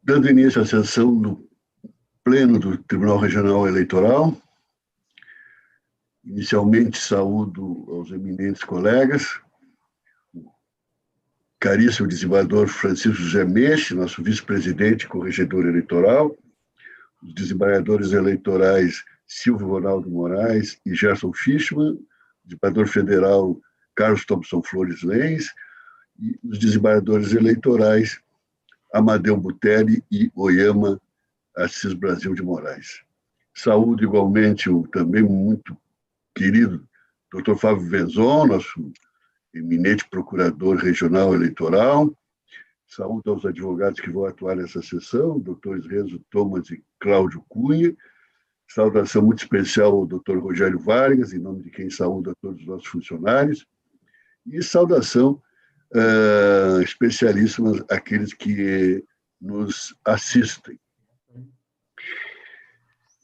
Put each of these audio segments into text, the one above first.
Dando início à sessão do Pleno do Tribunal Regional Eleitoral, inicialmente saúdo aos eminentes colegas, caríssimo desembargador Francisco José Meixe, nosso vice-presidente e corregedor eleitoral, os desembargadores eleitorais Silvio Ronaldo Moraes e Gerson Fischmann, desembargador federal Carlos Thompson Flores Lenz, e os desembargadores eleitorais Amadeu Butelli e Oyama Assis Brasil de Moraes. Saúdo igualmente o também muito querido Dr. Fábio Venzon, nosso eminente procurador regional eleitoral. Saúdo aos advogados que vão atuar nessa sessão, doutores Renzo Thomas e Cláudio Cunha. Saudação muito especial ao Dr. Rogério Vargas, em nome de quem saúdo a todos os nossos funcionários. E saudação especialíssimas àqueles que nos assistem.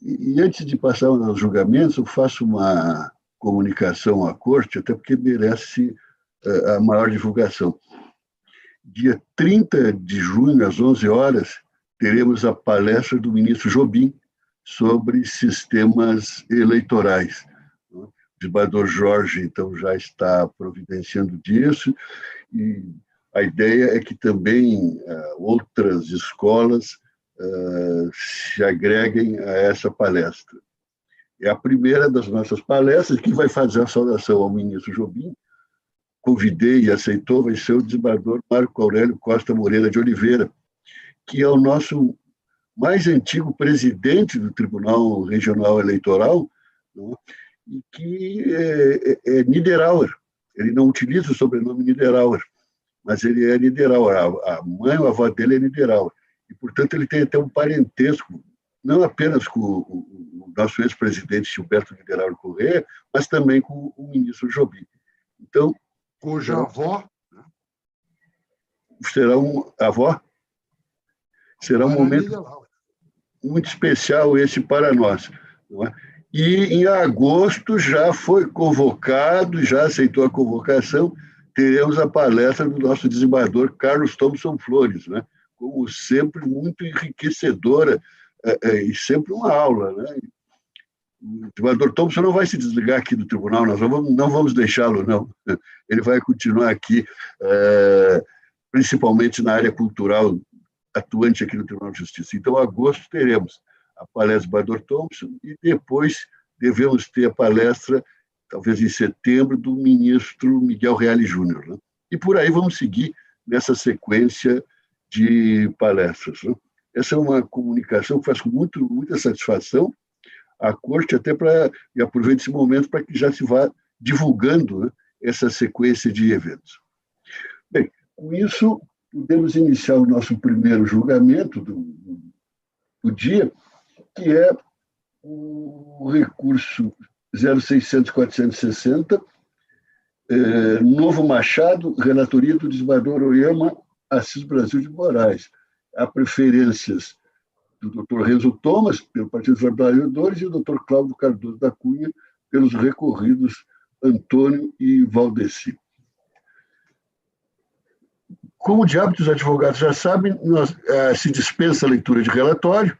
E antes de passar aos julgamentos, eu faço uma comunicação à Corte, até porque merece a maior divulgação. Dia 30 de junho, às 11 horas, teremos a palestra do ministro Jobim sobre sistemas eleitorais. O desembargador Jorge, então, já está providenciando disso, e a ideia é que também outras escolas se agreguem a essa palestra. É a primeira das nossas palestras. Quem vai fazer a saudação ao ministro Jobim, convidei e aceitou, vai ser o desembargador Marco Aurélio Costa Moreira de Oliveira, que é o nosso mais antigo presidente do Tribunal Regional Eleitoral, né, e que é Niederauer. Ele não utiliza o sobrenome Niederauer, mas ele é Niederauer. A mãe, a avó dele é Niederauer. E, portanto, ele tem até um parentesco, não apenas com o nosso ex-presidente Gilberto Niederauer Corrêa, mas também com o ministro Jobim. Então, cuja avó será será um momento muito especial esse para nós. Não é? E em agosto já foi convocado, já aceitou a convocação, teremos a palestra do nosso desembargador Carlos Thompson Flores, né? Como sempre, muito enriquecedora e sempre uma aula. Né? O desembargador Thompson não vai se desligar aqui do tribunal, nós não vamos deixá-lo, não. Ele vai continuar aqui, principalmente na área cultural, atuante aqui no Tribunal de Justiça. Então, em agosto, teremos a palestra do desembargador Thompson e depois devemos ter a palestra, talvez em setembro, do ministro Miguel Reale Júnior. Né? E por aí vamos seguir nessa sequência de palestras. Né? Essa é uma comunicação que faz com muita satisfação à Corte, até e aproveito esse momento para que já se vá divulgando, né, essa sequência de eventos. Bem, com isso, podemos iniciar o nosso primeiro julgamento do dia, que é o recurso 0600-460, Novo Machado, relatoria do desembargador Oyama Assis Brasil de Moraes. Há preferências do Dr. Renzo Thomas, pelo Partido dos Trabalhadores, e o Dr. Cláudio Cardoso da Cunha, pelos recorridos Antônio e Valdeci. Como de hábito, os advogados já sabem, se dispensa a leitura de relatório,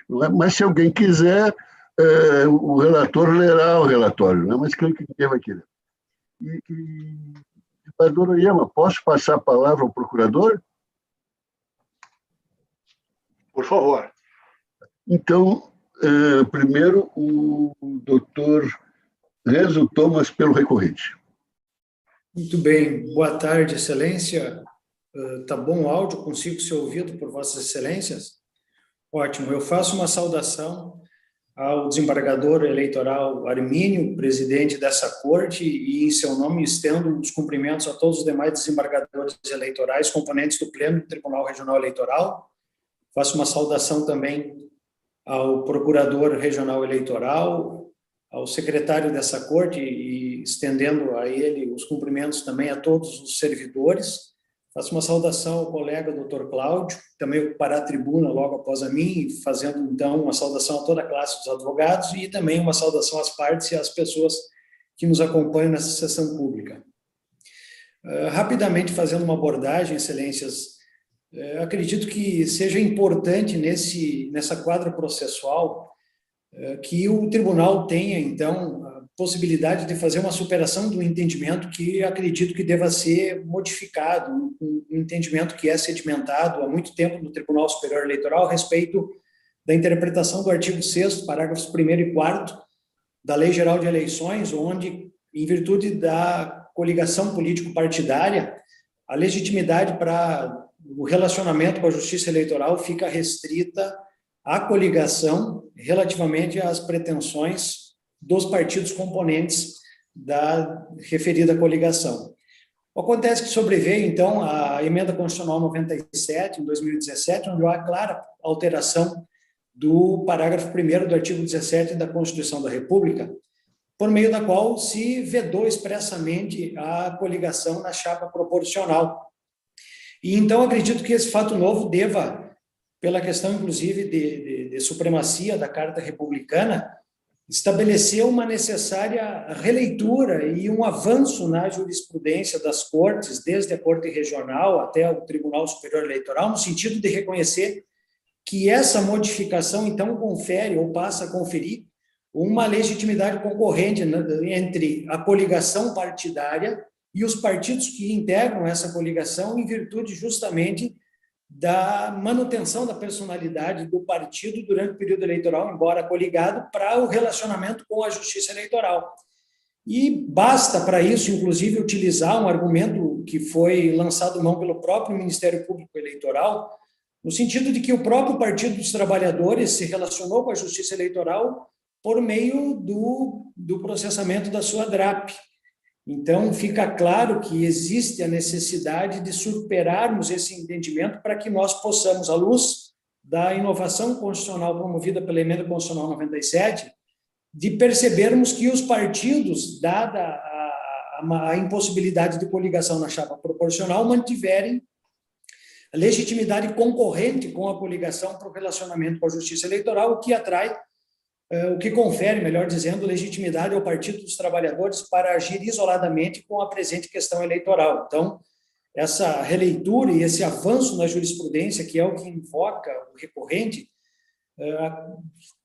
não é? Mas se alguém quiser, o relator lerá o relatório, não é? Mas creio que ninguém vai querer. Desembargador Oyama, posso passar a palavra ao procurador? Por favor. Então, primeiro, o doutor Renzo Thomas, pelo recorrente. Muito bem. Boa tarde, Excelência. Está bom o áudio? Consigo ser ouvido por Vossas Excelências? Ótimo. Eu faço uma saudação ao desembargador eleitoral Armínio, presidente dessa corte, e em seu nome estendo os cumprimentos a todos os demais desembargadores eleitorais, componentes do Pleno do Tribunal Regional Eleitoral. Faço uma saudação também ao procurador regional eleitoral, ao secretário dessa corte, e estendendo a ele os cumprimentos também a todos os servidores. Faço uma saudação ao colega Dr. Cláudio, também para a tribuna logo após a mim, fazendo então uma saudação a toda a classe dos advogados e também uma saudação às partes e às pessoas que nos acompanham nessa sessão pública. Rapidamente fazendo uma abordagem, Excelências, acredito que seja importante nessa quadra processual que o tribunal tenha, então, a possibilidade de fazer uma superação do entendimento que acredito que deva ser modificado, um entendimento que é sedimentado há muito tempo no Tribunal Superior Eleitoral a respeito da interpretação do artigo 6º, parágrafos 1º e 4º da Lei Geral de Eleições, onde, em virtude da coligação político-partidária, a legitimidade para o relacionamento com a Justiça Eleitoral fica restrita à coligação relativamente às pretensões dos partidos componentes da referida coligação. Acontece que sobreveio, então, a Emenda Constitucional 97, em 2017, onde há clara alteração do parágrafo 1º do artigo 17 da Constituição da República, por meio da qual se vedou expressamente a coligação na chapa proporcional. E então acredito que esse fato novo deva, pela questão inclusive de supremacia da Carta Republicana, estabelecer uma necessária releitura e um avanço na jurisprudência das cortes, desde a Corte Regional até o Tribunal Superior Eleitoral, no sentido de reconhecer que essa modificação, então, confere ou passa a conferir uma legitimidade concorrente entre a coligação partidária e os partidos que integram essa coligação em virtude justamente da manutenção da personalidade do partido durante o período eleitoral, embora coligado, para o relacionamento com a Justiça Eleitoral. E basta para isso, inclusive, utilizar um argumento que foi lançado mão pelo próprio Ministério Público Eleitoral, no sentido de que o próprio Partido dos Trabalhadores se relacionou com a Justiça Eleitoral por meio do processamento da sua DRAP. Então, fica claro que existe a necessidade de superarmos esse entendimento para que nós possamos, à luz da inovação constitucional promovida pela Emenda Constitucional 97, de percebermos que os partidos, dada a impossibilidade de coligação na chapa proporcional, mantiverem a legitimidade concorrente com a coligação para o relacionamento com a Justiça Eleitoral, o que atrai, o que confere, melhor dizendo, legitimidade ao Partido dos Trabalhadores para agir isoladamente com a presente questão eleitoral. Então, essa releitura e esse avanço na jurisprudência, que é o que invoca o recorrente,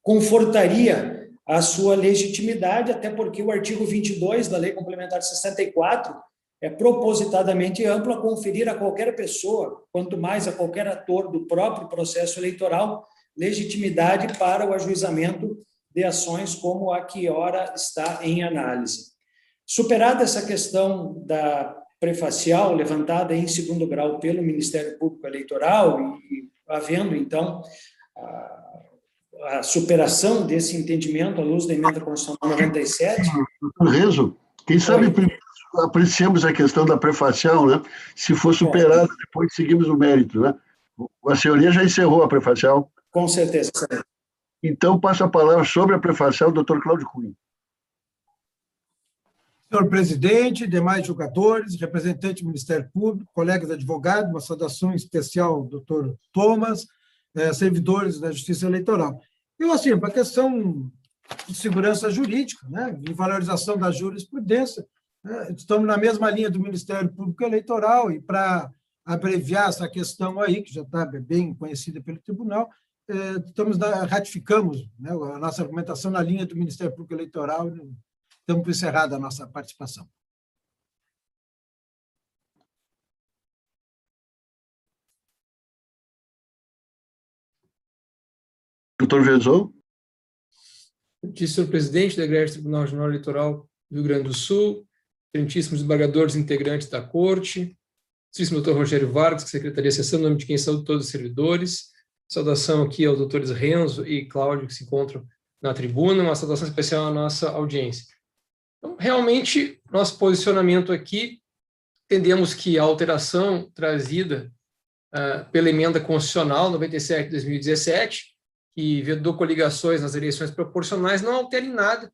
confortaria a sua legitimidade, até porque o artigo 22 da Lei Complementar 64 é propositadamente amplo a conferir a qualquer pessoa, quanto mais a qualquer ator do próprio processo eleitoral, legitimidade para o ajuizamento de ações como a que ora está em análise. Superada essa questão da prefacial, levantada em segundo grau pelo Ministério Público Eleitoral, e havendo, então, a superação desse entendimento à luz da Emenda Constitucional 97... Doutor Renzo, quem sabe apreciamos a questão da prefacial, né? Se for superada, depois seguimos o mérito, né? A senhoria já encerrou a prefacial? Com certeza. Então, passo a palavra sobre a prefacial, doutor Cláudio Cunha. Senhor presidente, demais julgadores, representante do Ministério Público, colegas advogados, uma saudação especial ao doutor Thomas, servidores da Justiça Eleitoral. Eu, assim, para a questão de segurança jurídica, né, de valorização da jurisprudência, estamos na mesma linha do Ministério Público Eleitoral e para abreviar essa questão aí, que já está bem conhecida pelo tribunal, ratificamos, né, a nossa argumentação na linha do Ministério Público Eleitoral. Estamos por encerrada a nossa participação. Doutor Vezou. Senhor presidente da Egresso Tribunal Regional Eleitoral do Rio Grande do Sul, excelentíssimos desembargadores integrantes da Corte, excelentíssimo doutor Rogério Vargas, Secretaria de Sessão, em nome de quem saúde todos os servidores, saudação aqui aos doutores Renzo e Cláudio, que se encontram na tribuna, uma saudação especial à nossa audiência. Então, realmente, nosso posicionamento aqui, entendemos que a alteração trazida pela Emenda Constitucional 97 de 2017, que vedou coligações nas eleições proporcionais, não altera em nada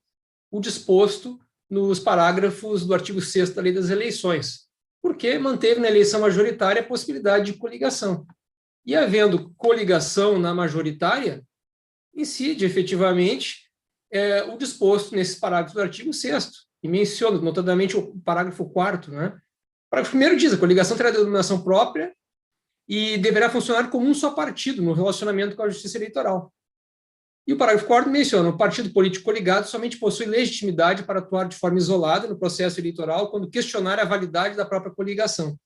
o disposto nos parágrafos do artigo 6º da Lei das Eleições, porque manteve na eleição majoritária a possibilidade de coligação. E havendo coligação na majoritária, incide efetivamente o disposto nesses parágrafos do artigo 6º, e menciona, notadamente, o parágrafo 4º, né? O parágrafo 1º diz: a coligação terá denominação própria e deverá funcionar como um só partido no relacionamento com a Justiça Eleitoral. E o parágrafo 4º menciona: o partido político coligado somente possui legitimidade para atuar de forma isolada no processo eleitoral quando questionar a validade da própria coligação,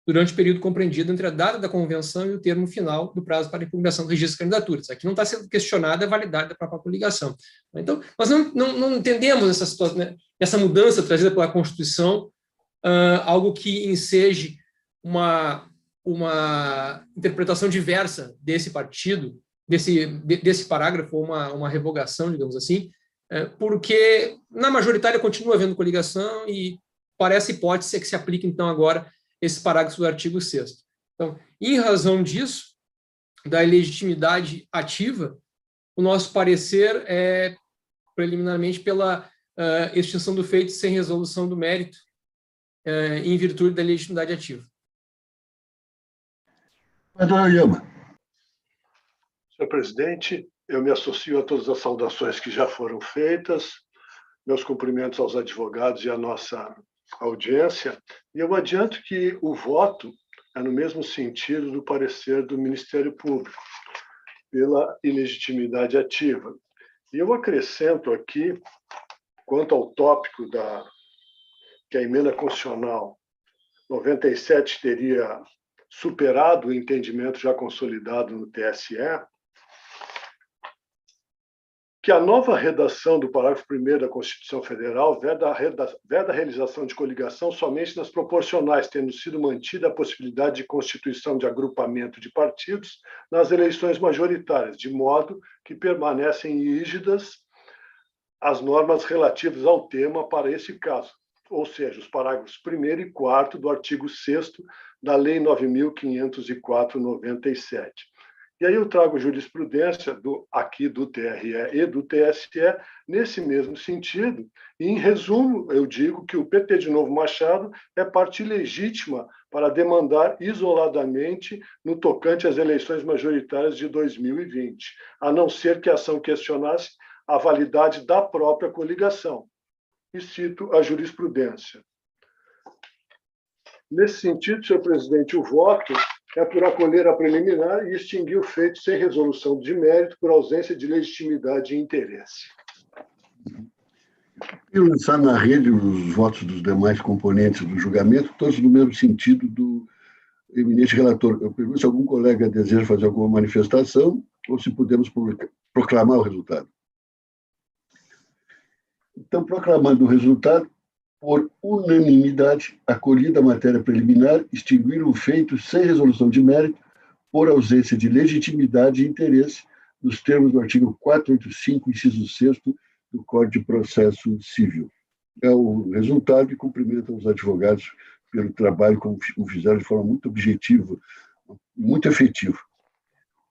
durante o período compreendido entre a data da convenção e o termo final do prazo para impugnação do registro de candidaturas. Aqui não está sendo questionada a validade da própria coligação. Então, nós não entendemos essa situação, né, essa mudança trazida pela Constituição, algo que enseje uma interpretação diversa desse partido, desse parágrafo, uma revogação, digamos assim, porque na majoritária continua havendo coligação e parece hipótese que se aplique, então, agora esse parágrafo do artigo 6º. Então, em razão disso, da ilegitimidade ativa, o nosso parecer é, preliminarmente, pela extinção do feito sem resolução do mérito, em virtude da legitimidade ativa. Doutor Oyama. Senhor presidente, eu me associo a todas as saudações que já foram feitas, meus cumprimentos aos advogados e à nossa audiência, e eu adianto que o voto é no mesmo sentido do parecer do Ministério Público, pela ilegitimidade ativa. E eu acrescento aqui, quanto ao tópico que a emenda constitucional 97 teria superado o entendimento já consolidado no TSE, que a nova redação do parágrafo 1º da Constituição Federal veda a realização de coligação somente nas proporcionais, tendo sido mantida a possibilidade de constituição de agrupamento de partidos nas eleições majoritárias, de modo que permanecem rígidas as normas relativas ao tema para esse caso, ou seja, os parágrafos 1º e 4º do artigo 6º da Lei 9.504/97. E aí eu trago jurisprudência aqui do TRE e do TSE nesse mesmo sentido. E, em resumo, eu digo que o PT de Novo Machado é parte legítima para demandar isoladamente no tocante às eleições majoritárias de 2020, a não ser que a ação questionasse a validade da própria coligação. E cito a jurisprudência. Nesse sentido, senhor presidente, o voto é por acolher a preliminar e extinguir o feito sem resolução de mérito por ausência de legitimidade e interesse. E lançar na rede os votos dos demais componentes do julgamento, todos no mesmo sentido do eminente relator. Eu pergunto se algum colega deseja fazer alguma manifestação ou se podemos proclamar o resultado. Então, proclamando o resultado, por unanimidade, acolhida a matéria preliminar, extinguir o feito sem resolução de mérito, por ausência de legitimidade e interesse, nos termos do artigo 485, inciso 6º, do Código de Processo Civil. É o resultado e cumprimento aos advogados pelo trabalho, como fizeram de forma muito objetiva, muito efetiva.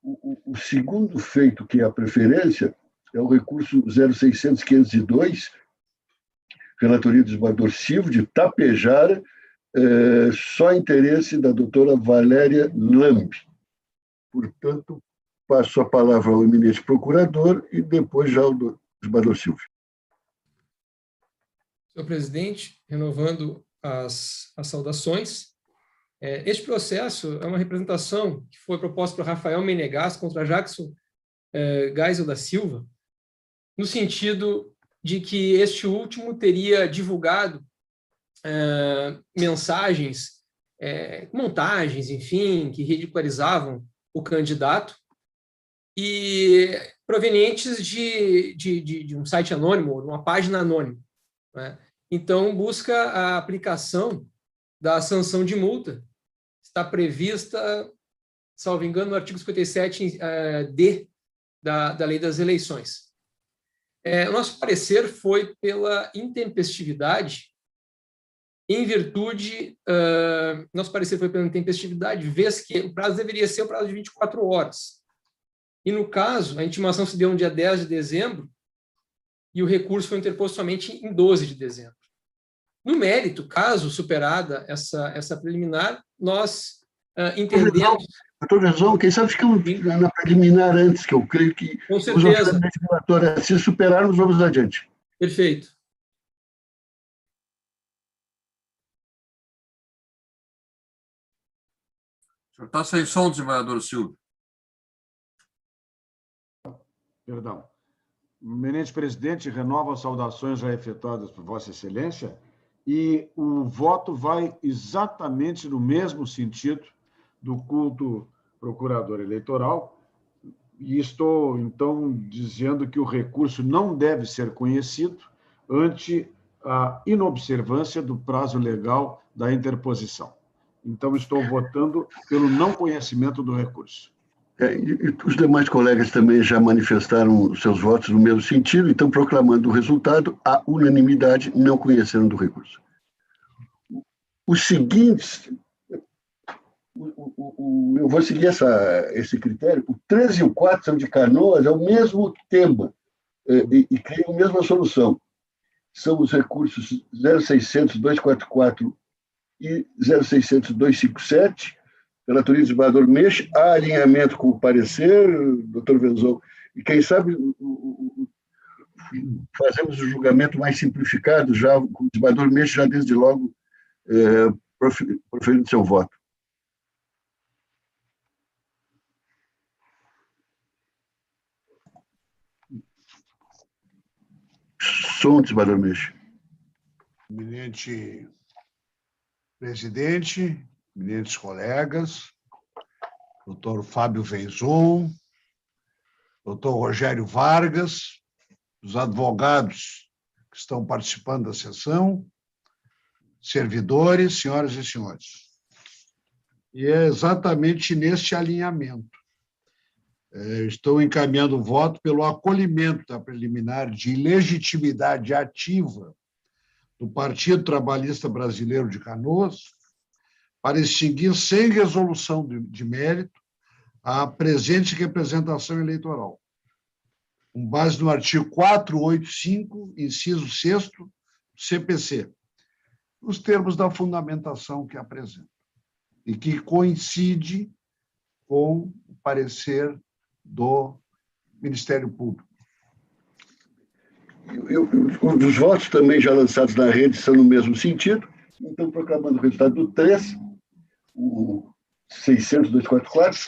O segundo feito, que é a preferência, é o recurso 0600-502, relatoria do desembargador Silvio, de Tapejara, só interesse da doutora Valéria Lambe. Portanto, passo a palavra ao eminente procurador e depois já ao desembargador Silvio. Senhor presidente, renovando as saudações, este processo é uma representação que foi proposta por Rafael Menegas contra Jackson Geisel da Silva, no sentido de que este último teria divulgado mensagens, montagens, enfim, que ridicularizavam o candidato, e provenientes de um site anônimo, de uma página anônima, né? Então, busca a aplicação da sanção de multa. Está prevista, salvo engano, no artigo 57D da Lei das Eleições. O nosso parecer foi pela intempestividade, vez que o prazo deveria ser o prazo de 24 horas. E, no caso, a intimação se deu no dia 10 de dezembro e o recurso foi interposto somente em 12 de dezembro. No mérito, caso superada essa preliminar, nós entendemos... Doutor Rezão, quem sabe ficamos na preliminar antes, que eu creio que... Com certeza. Se superarmos, vamos adiante. Perfeito. O senhor está sem som, desembargador Silvio. Perdão. Eminente presidente, renovo as saudações já efetuadas por Vossa Excelência e o voto vai exatamente no mesmo sentido do culto procurador eleitoral e estou, então, dizendo que o recurso não deve ser conhecido ante a inobservância do prazo legal da interposição. Então, estou votando pelo não conhecimento do recurso. E os demais colegas também já manifestaram seus votos no mesmo sentido, então, proclamando o resultado, a unanimidade, não conhecendo do recurso. Os seguintes, eu vou seguir esse critério, o 13 e o 4 são de Canoas, é o mesmo tema, e criam a mesma solução. São os recursos 0600-244 e 0600-257, relatoria do desembargador Meixa, há alinhamento com o parecer, doutor Venzon, e quem sabe fazemos o julgamento mais simplificado, já com o desembargador Meixa já desde logo proferindo seu voto. Som, desembargador Meixa. Eminente presidente, eminentes colegas, doutor Fábio Venzon, doutor Rogério Vargas, os advogados que estão participando da sessão, servidores, senhoras e senhores. E é exatamente neste alinhamento. Estou encaminhando o voto pelo acolhimento da preliminar de ilegitimidade ativa do Partido Trabalhista Brasileiro de Canoas para extinguir sem resolução de mérito a presente representação eleitoral, com base no artigo 485, inciso 6º, do CPC, os termos da fundamentação que apresenta, e que coincide com o parecer do Ministério Público. Os votos também já lançados na rede são no mesmo sentido, então, proclamando o resultado do 3, o 600-244,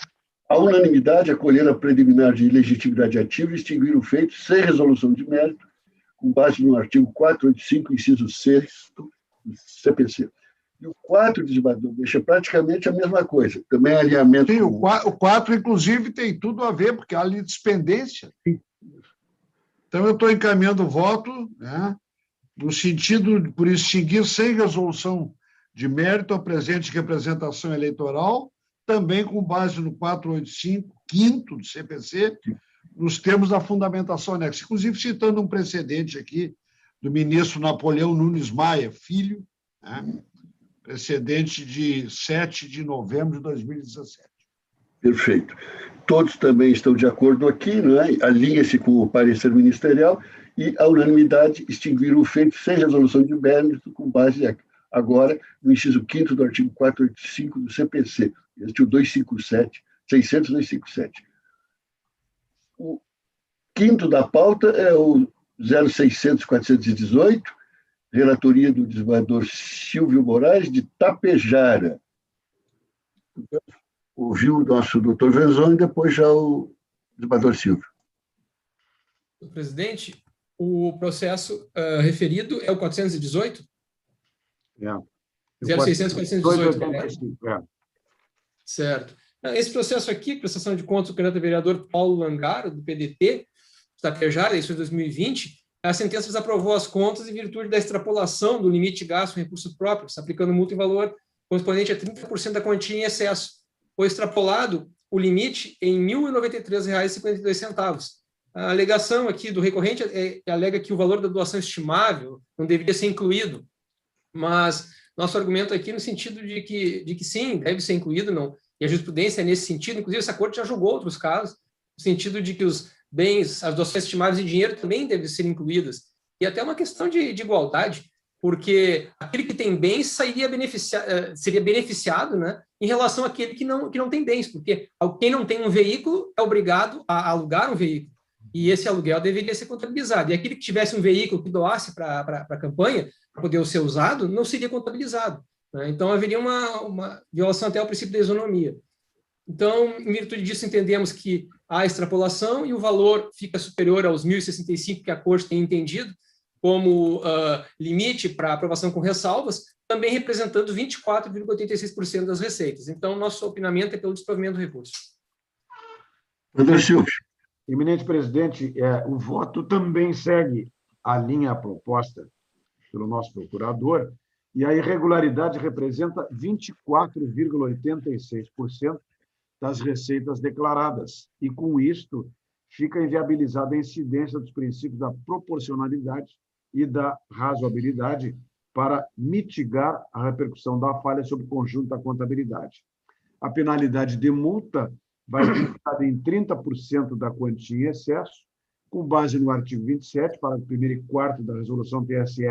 a unanimidade acolher a preliminar de ilegitimidade ativa e extinguir o feito sem resolução de mérito, com base no artigo 485, inciso 6 do CPC. E o 4, desembargador, deixa praticamente a mesma coisa, também é alinhamento... Sim, o 4, inclusive, tem tudo a ver, porque há litispendência. Então, eu estou encaminhando o voto, né, no sentido por extinguir sem resolução de mérito a presente representação eleitoral, também com base no 485, 5º do CPC, nos termos da fundamentação anexa, inclusive citando um precedente aqui do ministro Napoleão Nunes Maia, filho, né, precedente de 7 de novembro de 2017. Perfeito. Todos também estão de acordo aqui, né? Alinha-se com o parecer ministerial e a unanimidade extinguir o feito sem resolução de mérito com base agora no inciso 5º do artigo 485 do CPC, este é o 257, 600-257. O 5º da pauta é o 0600-418, relatoria do desembargador Silvio Moraes, de Tapejara. Ouviu o nosso doutor Venzon e depois já o desembargador Silvio. Presidente, o processo referido é o 418? 0600-418. Certo. Esse processo aqui, prestação de contas do candidato vereador Paulo Langaro, do PDT, de Tapejara, eleições de 2020, a sentença desaprovou as contas em virtude da extrapolação do limite de gasto com recursos próprios, aplicando multa em valor correspondente a 30% da quantia em excesso. Foi extrapolado o limite em R$ 1.093,52. A alegação aqui do recorrente alega que o valor da doação estimável não deveria ser incluído, mas nosso argumento aqui no sentido de que sim, deve ser incluído, não, e a jurisprudência é nesse sentido, inclusive essa corte já julgou outros casos, no sentido de que os bens, as doações estimáveis de dinheiro também devem ser incluídas, e até uma questão de igualdade, porque aquele que tem bens seria beneficiado, né, em relação àquele que não tem bens, porque quem não tem um veículo é obrigado a alugar um veículo, e esse aluguel deveria ser contabilizado, e aquele que tivesse um veículo que doasse para a campanha, para poder ser usado, não seria contabilizado, né? Então haveria uma violação até ao princípio da isonomia. Então, em virtude disso, entendemos que há extrapolação e o valor fica superior aos 1.065 que a Corte tem entendido como limite para aprovação com ressalvas, também representando 24,86% das receitas. Então, nosso opinamento é pelo desprovimento do recurso. Doutor Silvio. Eminente presidente, o voto também segue a linha proposta pelo nosso procurador, e a irregularidade representa 24,86% das receitas declaradas. E, com isto, fica inviabilizada a incidência dos princípios da proporcionalidade e da razoabilidade para mitigar a repercussão da falha sobre o conjunto da contabilidade. A penalidade de multa vai ser fixada em 30% da quantia em excesso, com base no artigo 27, parágrafo 1º e 4º da Resolução TSE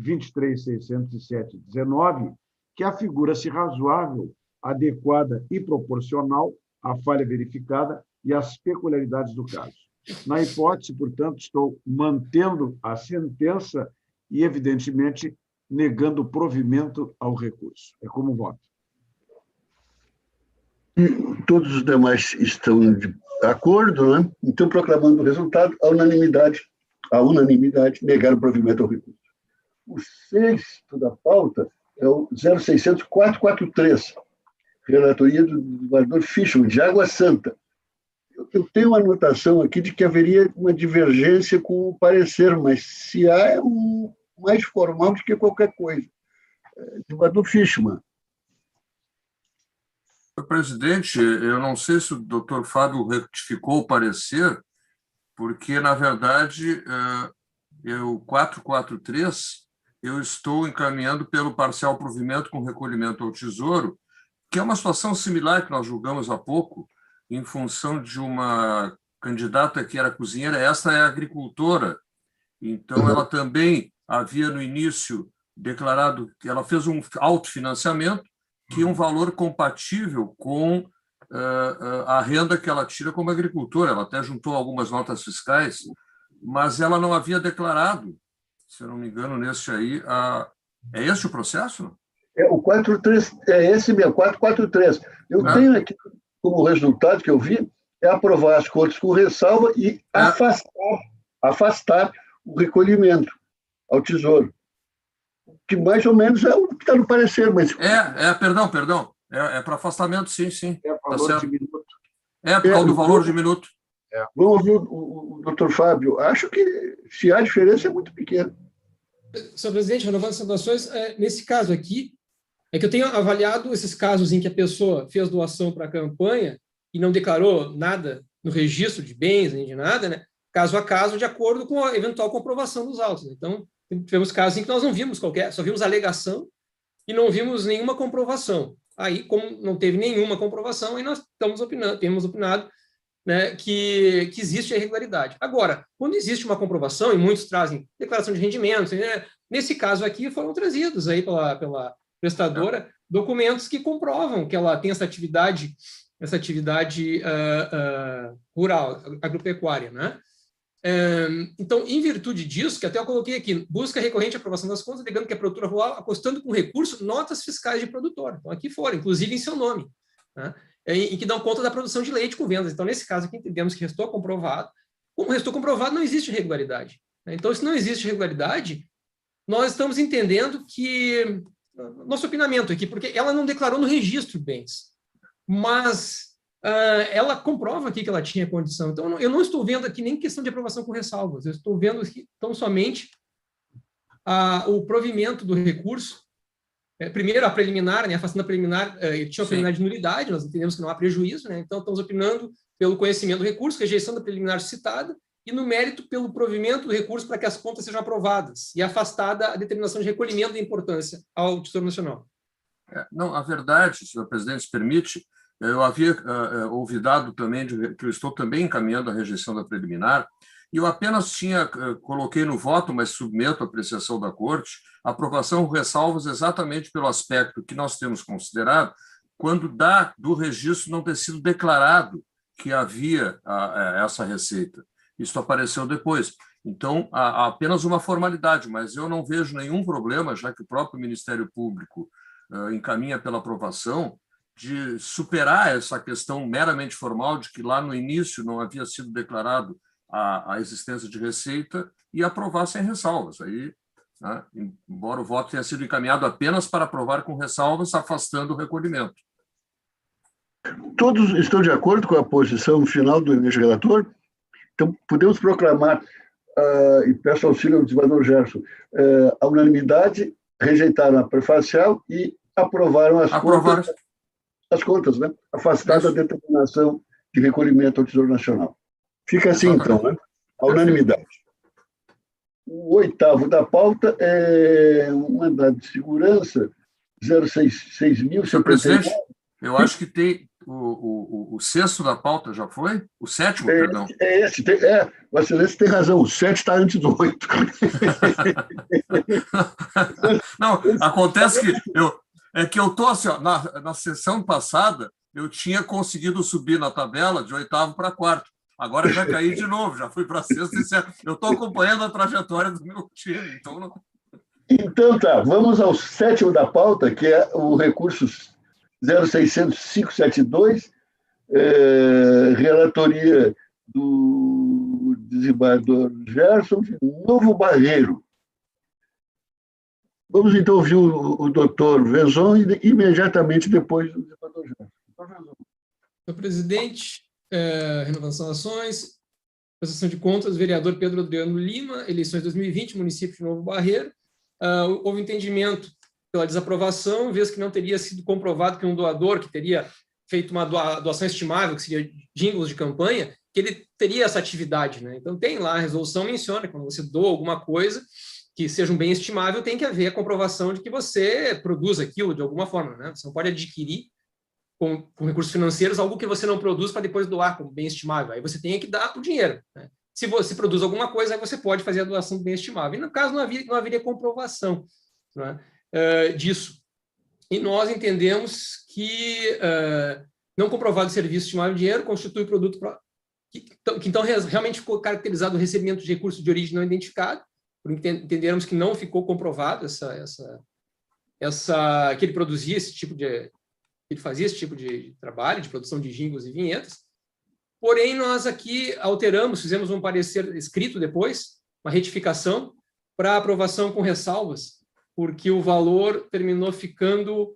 23.607/19, que afigura-se razoável, adequada e proporcional à falha verificada e às peculiaridades do caso. Na hipótese, portanto, estou mantendo a sentença e, evidentemente, negando o provimento ao recurso. É como voto. Todos os demais estão de acordo, né? Então, proclamando o resultado, a unanimidade, negar o provimento ao recurso. O sexto da pauta é o 0600-443, relatoria do desembargador Fischmann, de Água Santa. Eu tenho uma anotação aqui de que haveria uma divergência com o parecer, mas se há, é mais formal do que qualquer coisa. Desembargador Fischmann. Presidente, eu não sei se o doutor Fábio retificou o parecer, porque, na verdade, o 443, eu estou encaminhando pelo parcial provimento com recolhimento ao Tesouro, que é uma situação similar que nós julgamos há pouco, em função de uma candidata que era cozinheira, esta é agricultora. Então, ela também havia, no início, declarado que ela fez um autofinanciamento, que é um valor compatível com a renda que ela tira como agricultora. Ela até juntou algumas notas fiscais, mas ela não havia declarado, se eu não me engano, nesse aí. É esse o processo? O 43, é esse mesmo, 443. Eu tenho aqui, como resultado que eu vi, é aprovar as contas com ressalva e afastar o recolhimento ao Tesouro. Que mais ou menos é o que está no parecer, mas... Perdão. É para afastamento, sim. É valor de minuto. É por causa do valor de minuto. Vamos ouvir o doutor Fábio. Acho que se há diferença é muito pequena. Senhor presidente, renovando as situações, nesse caso aqui, é que eu tenho avaliado esses casos em que a pessoa fez doação para a campanha e não declarou nada no registro de bens, nem de nada, né? Caso a caso, de acordo com a eventual comprovação dos autos. Então, tivemos casos em que nós não vimos só vimos alegação e não vimos nenhuma comprovação. Aí, como não teve nenhuma comprovação, aí nós temos opinado, né, que existe a irregularidade. Agora, quando existe uma comprovação, e muitos trazem declaração de rendimentos, né, nesse caso aqui foram trazidos aí pela prestadora documentos que comprovam que ela tem essa atividade rural, agropecuária, né? Então, em virtude disso, que até eu coloquei aqui, busca recorrente aprovação das contas, alegando que a produtora rural acostando com recurso notas fiscais de produtor. Então, aqui foram, inclusive em seu nome, né? Em que dão conta da produção de leite com vendas. Então, nesse caso aqui, entendemos que restou comprovado. Como restou comprovado, não existe irregularidade. Então, se não existe irregularidade, nós estamos entendendo que... Nosso opinamento aqui, porque ela não declarou no registro bens, mas ela comprova aqui que ela tinha condição. Então, eu não estou vendo aqui nem questão de aprovação com ressalvas, eu estou vendo aqui tão somente o provimento do recurso. Primeiro, a preliminar, né, afastando a preliminar, tinha uma preliminar de nulidade, nós entendemos que não há prejuízo, né, então estamos opinando pelo conhecimento do recurso, rejeição da preliminar citada, e no mérito pelo provimento do recurso para que as contas sejam aprovadas, e afastada a determinação de recolhimento da importância ao Tesouro Nacional. Não, a verdade, senhor presidente, se permite, eu havia ouvidado também que eu estou também encaminhando a rejeição da preliminar, e eu apenas coloquei no voto, mas submeto à apreciação da Corte, aprovação com ressalvas exatamente pelo aspecto que nós temos considerado, quando do registro não ter sido declarado que havia essa receita. Isso apareceu depois. Então, há apenas uma formalidade, mas eu não vejo nenhum problema, já que o próprio Ministério Público encaminha pela aprovação, de superar essa questão meramente formal de que lá no início não havia sido declarado a existência de receita e aprovar sem ressalvas. Aí, né, embora o voto tenha sido encaminhado apenas para aprovar com ressalvas, afastando o recolhimento. Todos estão de acordo com a posição final do eminente relator? Então, podemos proclamar, e peço auxílio ao desembargador Gerson, a unanimidade, rejeitaram a prefacial e aprovaram as contas, né? Afastada a determinação de recolhimento ao Tesouro Nacional. Fica assim, então, né? A unanimidade. O 8º da pauta é um mandado de segurança 066.079. Senhor presidente, eu acho que tem o 6º da pauta, já foi? O 7º, perdão. O excelência tem razão, o 7 está antes do 8. Não, acontece que eu estou assim, ó, na sessão passada, eu tinha conseguido subir na tabela de 8º para 4º. Agora já caí de novo, já fui para 6º e 7º. Eu estou acompanhando a trajetória do meu time. Então tá, vamos ao 7º da pauta, que é o recurso 0600572, relatoria do desembargador Gerson, Novo Barreiro. Vamos então ouvir o doutor Vezon e imediatamente depois o desembargador Gerson. Senhor presidente, renovação das ações, prestação de contas, vereador Pedro Adriano Lima, eleições 2020, município de Novo Barreiro. Houve entendimento pela desaprovação, vez que não teria sido comprovado que um doador que teria feito uma doação estimável, que seria jingles de campanha, que ele teria essa atividade, né? Então, tem lá, a resolução menciona, quando você doa alguma coisa que seja um bem estimável, tem que haver a comprovação de que você produz aquilo de alguma forma, né? Você não pode adquirir com recursos financeiros algo que você não produz para depois doar como bem estimável. Aí você tem que dar o dinheiro, né? Se você produz alguma coisa, aí você pode fazer a doação do bem estimável. E, no caso, não haveria comprovação, né, disso. E nós entendemos que não comprovado serviço estimável de dinheiro constitui produto que então realmente ficou caracterizado o recebimento de recursos de origem não identificado, porque entendermos que não ficou comprovado que ele produzia esse tipo de... ele fazia esse tipo de trabalho, de produção de jingles e vinhetas. Porém, nós aqui alteramos, fizemos um parecer escrito depois, uma retificação, para aprovação com ressalvas, porque o valor terminou ficando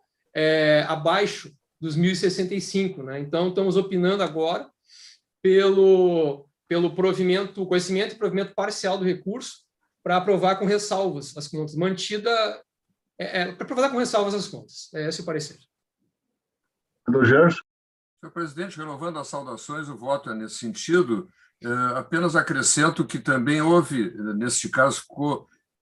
abaixo dos 1.065, né? Então, estamos opinando agora pelo conhecimento e provimento parcial do recurso para aprovar com ressalvas as contas. Para aprovar com ressalvas as contas. É esse o parecer. Gerson. Senhor presidente, renovando as saudações, o voto é nesse sentido. Apenas acrescento que também houve, neste caso,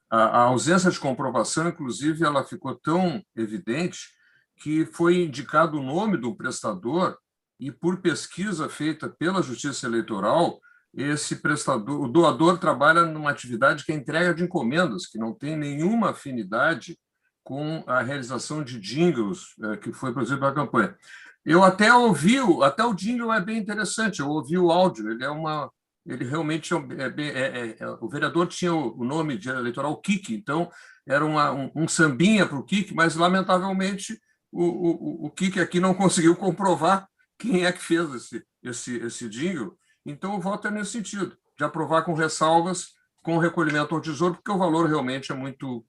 a ausência de comprovação, inclusive, ela ficou tão evidente que foi indicado o nome do prestador e, por pesquisa feita pela Justiça Eleitoral, esse prestador, o doador trabalha numa atividade que é entrega de encomendas, que não tem nenhuma afinidade com a realização de jingles que foi produzido pela campanha. Eu até ouvi, até o jingle é bem interessante, eu ouvi o áudio, ele realmente o vereador tinha o nome de eleitoral Kik, então era um sambinha para o Kik, mas lamentavelmente o Kik aqui não conseguiu comprovar quem é que fez esse jingle, então o voto é nesse sentido, de aprovar com ressalvas, com o recolhimento ao tesouro, porque o valor realmente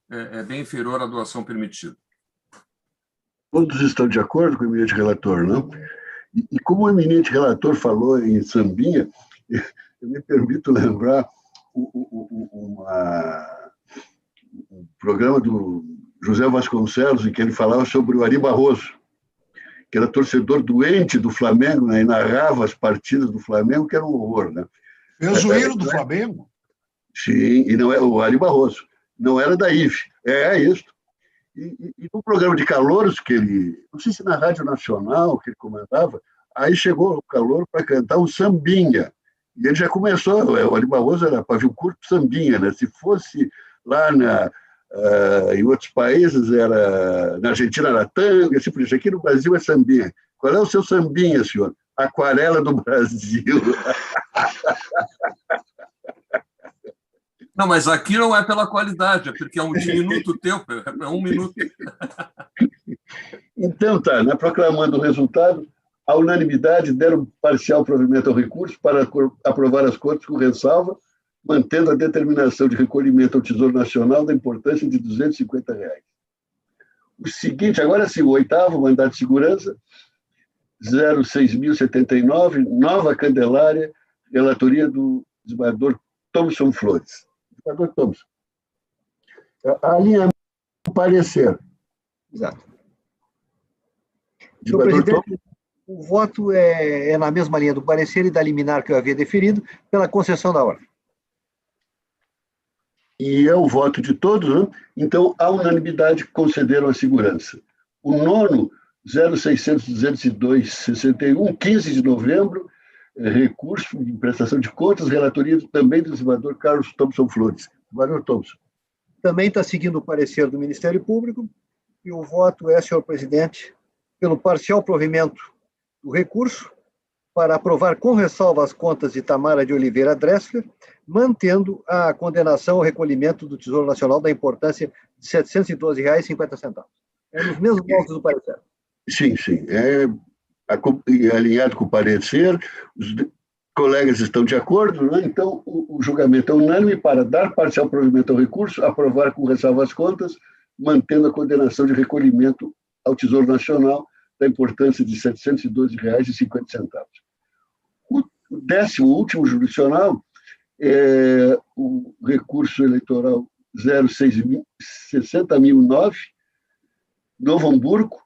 é bem inferior à doação permitida. Todos estão de acordo com o eminente relator, não? E como o eminente relator falou em sambinha, eu me permito lembrar um programa do José Vasconcelos, em que ele falava sobre o Ari Barroso, que era torcedor doente do Flamengo, né, e narrava as partidas do Flamengo, que era um horror, né? Fez o hino do Flamengo? Sim, e não é o Ari Barroso, não era da IFE, é isso. E no programa de calouros que ele, não sei se na Rádio Nacional que ele comandava, aí chegou o calouro para cantar um sambinha. E ele já começou, o Ari Barroso era pavio curto sambinha, né? Se fosse lá em outros países, na Argentina era tango, assim por isso. Aqui no Brasil é sambinha. Qual é o seu sambinha, senhor? Aquarela do Brasil. Não, mas aqui não é pela qualidade, é porque é um diminuto tempo, é 1 minuto. Então, tá, né, proclamando o resultado, a unanimidade deram parcial provimento ao recurso para aprovar as contas com ressalva, mantendo a determinação de recolhimento ao Tesouro Nacional da importância de R$ 250. O seguinte, agora sim, o oitavo, mandato de segurança, 06.079, Nova Candelária, relatoria do desembargador Thomson Flores. Desembargador Thomson. A linha do parecer. Exato. Senhor presidente, o voto é na mesma linha do parecer e da liminar que eu havia deferido pela concessão da ordem. E é o voto de todos, né? Então, a unanimidade concederam a segurança. O nono, 06.202.61, 15 de novembro, recurso de prestação de contas, relatoria também do desembargador Carlos Thomson Flores. Desembargador Thomson. Também está seguindo o parecer do Ministério Público, e o voto é, senhor presidente, pelo parcial provimento do recurso para aprovar com ressalva as contas de Tamara de Oliveira Dressler, mantendo a condenação ao recolhimento do Tesouro Nacional da importância de R$ 712,50. É nos mesmos votos do parecer. Sim, sim. É alinhado com o parecer, os colegas estão de acordo, né? Então o julgamento é unânime para dar parcial provimento ao recurso, aprovar com ressalva as contas, mantendo a condenação de recolhimento ao Tesouro Nacional da importância de R$ 712,50. O 10º, último jurisdicional, é o recurso eleitoral 06.060.009, Novo Hamburgo,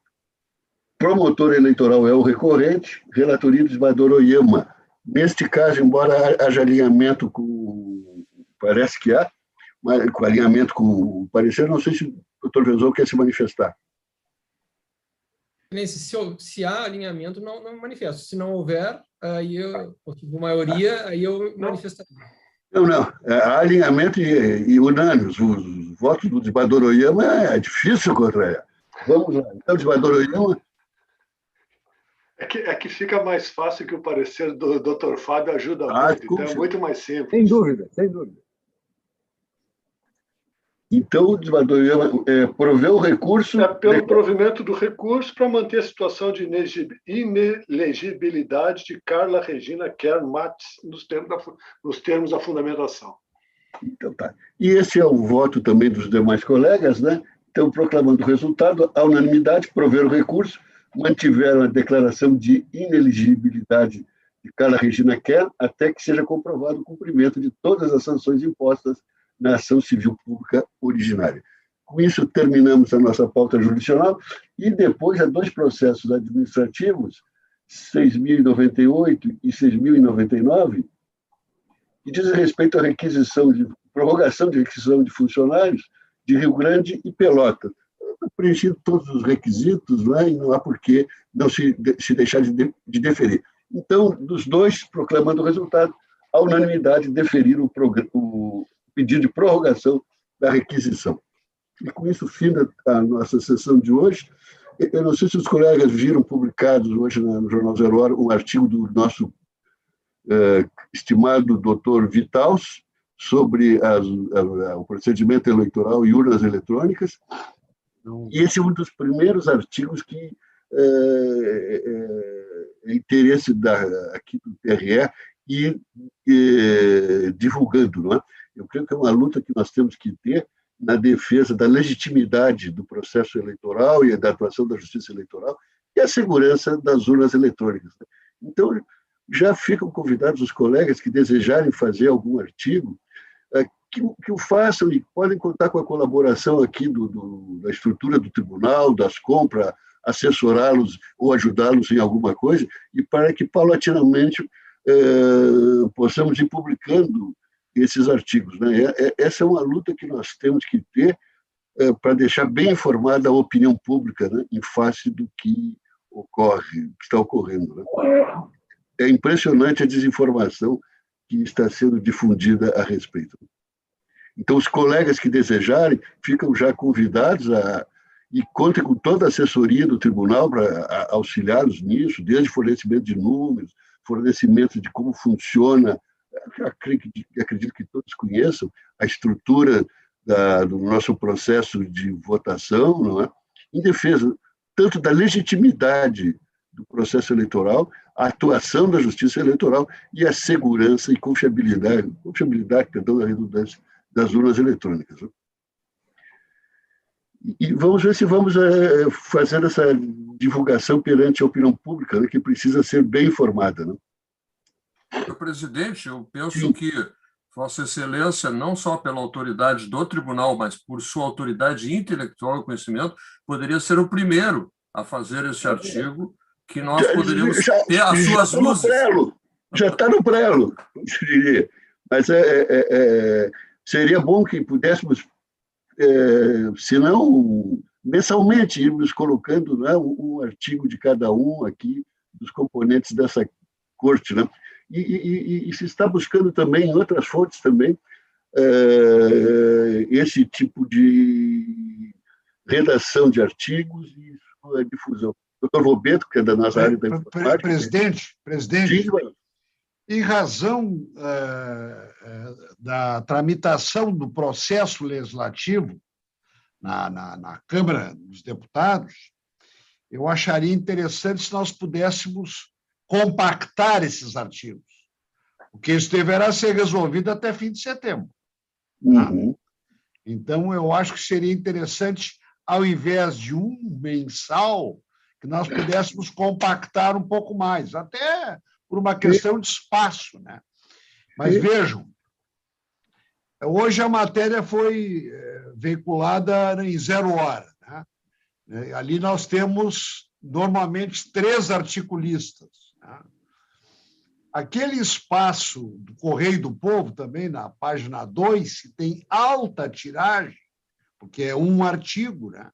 promotor eleitoral é o recorrente, relatoria do desembargador Oyama. Neste caso, embora haja alinhamento com, parece que há, mas com alinhamento com o parecer, não sei se o doutor Venzon quer se manifestar. Se há alinhamento, não manifesto. Se não houver, aí por maioria, aí eu manifestaria. Não. Há alinhamento e unânime. Os votos do desembargador Oyama é difícil contrariar. Vamos lá. Então, desembargador Oyama. É que fica mais fácil que o parecer do Dr. Fábio ajuda muito. Então é muito mais simples. Sem dúvida, sem dúvida. Então, o desembargador Oyama proveu o recurso... Pelo provimento do recurso para manter a situação de inelegibilidade de Carla Regina Kern Matos nos termos da fundamentação. Então, tá. E esse é o voto também dos demais colegas, né? Então, proclamando o resultado, a unanimidade, proveram o recurso, mantiveram a declaração de inelegibilidade de Carla Regina Kern até que seja comprovado o cumprimento de todas as sanções impostas na ação civil pública originária. Com isso, terminamos a nossa pauta jurisdicional e depois há dois processos administrativos, 6.098 e 6.099, que dizem respeito à prorrogação de requisição de funcionários de Rio Grande e Pelotas. Preenchido todos os requisitos, né, e não há por que não se deixar de deferir. Então, dos dois, proclamando o resultado, a unanimidade deferiram o pedido de prorrogação da requisição. E com isso, fim a nossa sessão de hoje. Eu não sei se os colegas viram publicados hoje no Jornal Zero Hora um artigo do nosso estimado doutor Vitaus sobre o procedimento eleitoral e urnas eletrônicas. E esse é um dos primeiros artigos que é interesse aqui do TRE e divulgando, não é? Eu creio que é uma luta que nós temos que ter na defesa da legitimidade do processo eleitoral e da atuação da justiça eleitoral e a segurança das urnas eletrônicas. Então, já ficam convidados os colegas que desejarem fazer algum artigo que o façam e podem contar com a colaboração aqui da estrutura do tribunal, das compras, assessorá-los ou ajudá-los em alguma coisa, e para que, paulatinamente, possamos ir publicando esses artigos, né? Essa é uma luta que nós temos que ter para deixar bem informada a opinião pública, né, em face do que está ocorrendo, né? É impressionante a desinformação que está sendo difundida a respeito. Então, os colegas que desejarem ficam já convidados e contem com toda a assessoria do tribunal para auxiliá-los nisso, desde fornecimento de números, fornecimento de como funciona. Acredito que todos conheçam a estrutura do nosso processo de votação, não é? Em defesa tanto da legitimidade do processo eleitoral, a atuação da justiça eleitoral e a segurança e confiabilidade, perdão, da redundância, das urnas eletrônicas. E vamos ver se vamos fazer essa divulgação perante a opinião pública, né, que precisa ser bem informada. Né? Senhor presidente, eu penso que Vossa Excelência, não só pela autoridade do tribunal, mas por sua autoridade intelectual e conhecimento, poderia ser o primeiro a fazer esse artigo, que nós poderíamos ter as suas luzes. Já está no prelo, eu diria. Mas seria bom que pudéssemos, se não mensalmente, irmos colocando, né, um artigo de cada um aqui, dos componentes dessa corte, né? E se está buscando também em outras fontes também esse tipo de redação de artigos e sua difusão. Doutor Roberto, que é da nossa área da informática. Presidente, em razão da tramitação do processo legislativo na Câmara dos Deputados, eu acharia interessante se nós pudéssemos compactar esses artigos, porque isso deverá ser resolvido até fim de setembro. Tá? Uhum. Então, eu acho que seria interessante, ao invés de um mensal, que nós pudéssemos compactar um pouco mais, até por uma questão de espaço. Né? Mas vejam, hoje a matéria foi veiculada em 0 hora. Né? Ali nós temos, normalmente, 3 articulistas. Né? Aquele espaço do Correio do Povo, também, na página 2, que tem alta tiragem, porque é um artigo, né?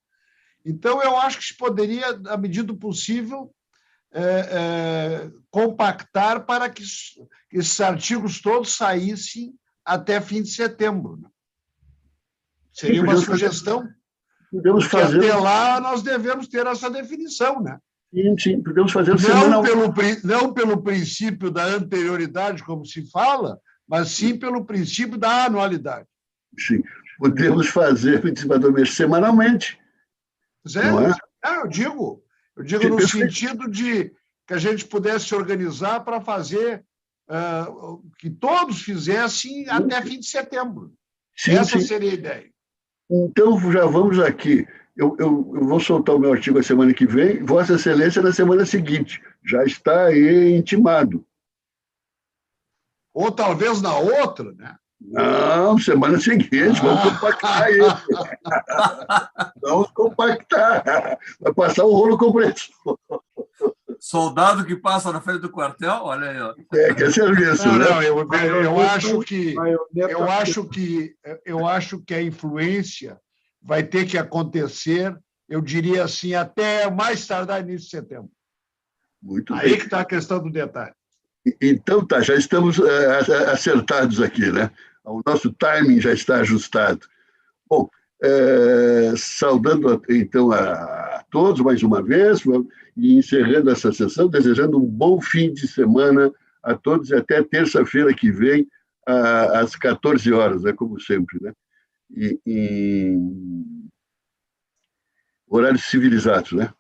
Então, eu acho que se poderia, à medida do possível, compactar para que esses artigos todos saíssem até fim de setembro. Né? Seria uma sugestão, porque até lá nós devemos ter essa definição. Né? Sim, podemos fazer não pelo princípio da anterioridade, como se fala, mas sim pelo princípio da anualidade. Sim, podemos fazer semanalmente. Não é? Eu digo no sentido de que a gente pudesse se organizar para fazer que todos fizessem até fim de setembro. Essa seria a ideia. Então, já vamos aqui. Eu vou soltar o meu artigo a semana que vem, Vossa Excelência na semana seguinte. Já está aí intimado. Ou talvez na outra, né? Não, semana seguinte, vamos compactar isso. Vamos compactar. Vai passar o rolo compressor. Soldado que passa na frente do quartel, olha aí. Ó. Que é serviço, né? Não, eu acho que a influência vai ter que acontecer, eu diria assim, até mais tardar início de setembro. Muito bem. Aí que está a questão do detalhe. Então, tá, já estamos acertados aqui, né? O nosso timing já está ajustado. Bom, saudando, então, a todos mais uma vez e encerrando essa sessão, desejando um bom fim de semana a todos e até terça-feira que vem, às 14 horas, né, como sempre, né? Em horários civilizados, né?